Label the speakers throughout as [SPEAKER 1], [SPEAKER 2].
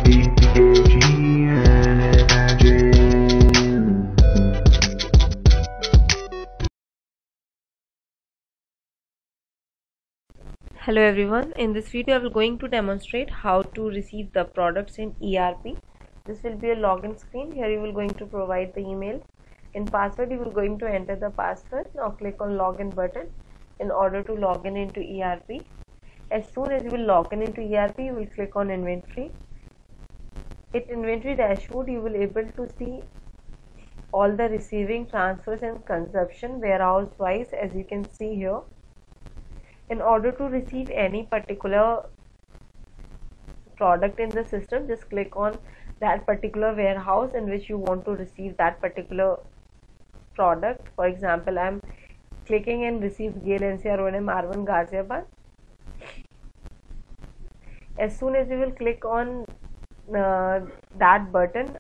[SPEAKER 1] Hello everyone, in this video I will going to demonstrate how to receive the products in ERP. This will be a login screen. Here you will going to provide the email. In password you will going to enter the password. Now click on login button in order to log in into ERP. As soon as you will log in into ERP, you will click on inventory. In inventory dashboard you will able to see all the receiving, transfers and consumption warehouse wise, as you can see here. In order to receive any particular product in the system, just click on that particular warehouse in which you want to receive that particular product. For example, I am clicking and receive GAIL NCR O&M R1 Ghaziabad. As soon as you will click on that button,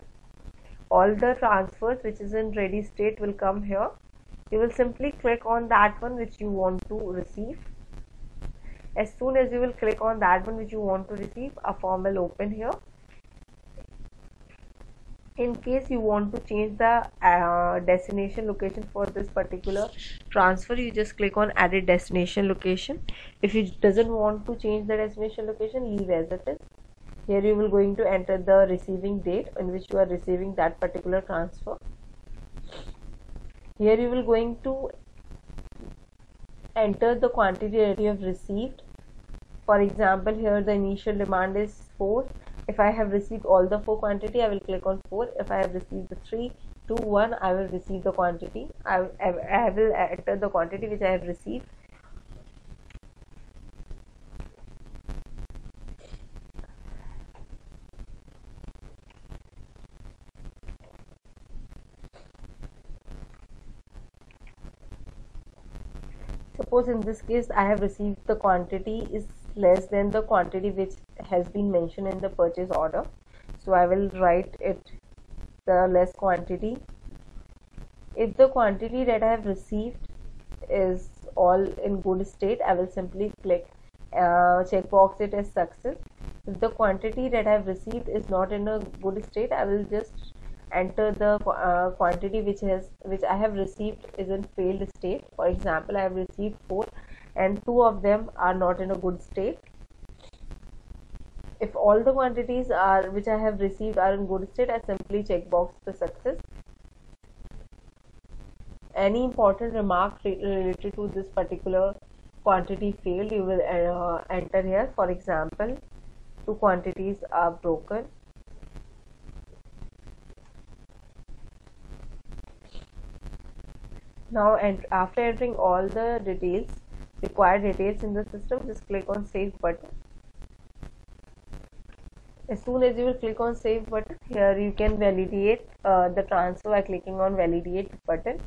[SPEAKER 1] all the transfers which is in ready state will come here. You will simply click on that one which you want to receive. As soon as you will click on that one which you want to receive, a form will open here. In case you want to change the destination location for this particular transfer, you just click on edit destination location. If you doesn't want to change the destination location, leave as it is. Here you will going to enter the receiving date in which you are receiving that particular transfer. Here you will going to enter the quantity that you have received. For example, here the initial demand is 4. If I have received all the 4 quantity, I will click on 4. If I have received the 3, 2, 1, I will receive the quantity. I will enter the quantity which I have received. Suppose in this case I have received the quantity is less than the quantity which has been mentioned in the purchase order, so I will write it the less quantity. If the quantity that I have received is all in good state, I will simply click checkbox it as success. If the quantity that I have received is not in a good state, I will just enter the quantity which I have received is in failed state. For example, I have received 4 and 2 of them are not in a good state. If all the quantities are which I have received are in good state, I simply checkbox the success. Any important remark related to this particular quantity failed, you will enter here. For example, 2 quantities are broken. Now, and after entering all the details, required details in the system, just click on save button. As soon as you will click on save button, here you can validate the transfer by clicking on validate button.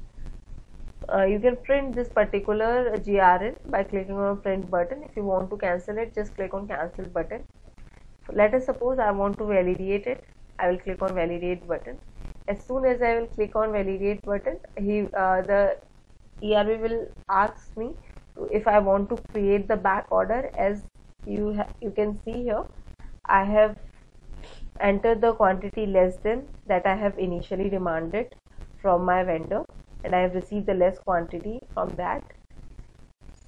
[SPEAKER 1] You can print this particular GRN by clicking on print button. If you want to cancel it, just click on cancel button. Let us suppose I want to validate it. I will click on validate button. As soon as I will click on validate button, the ERP will ask me if I want to create the back order. As you can see here, I have entered the quantity less than that I have initially demanded from my vendor, and I have received the less quantity from that.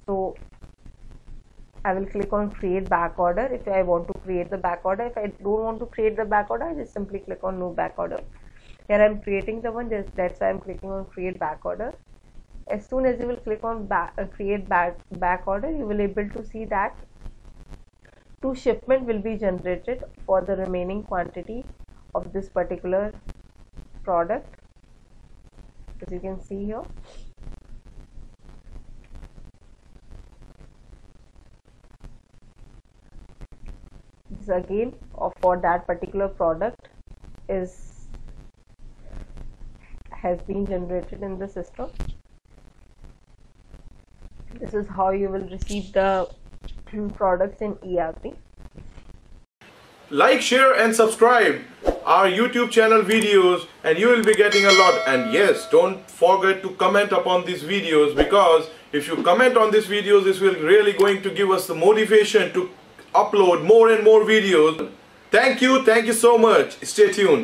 [SPEAKER 1] So I will click on create back order if I want to create the back order. If I don't want to create the back order, I just simply click on no back order. Here I am creating the one, that's why I am clicking on create back order. As soon as you will click on create back order, you will able to see that 2 shipment will be generated for the remaining quantity of this particular product, as you can see here. This again for that particular product has been generated in the system. This is how you will receive the products in ERP.
[SPEAKER 2] Like, share and subscribe our YouTube channel videos and you will be getting a lot. And yes, don't forget to comment upon these videos, because if you comment on these videos, this will really going to give us the motivation to upload more and more videos. Thank you so much. Stay tuned.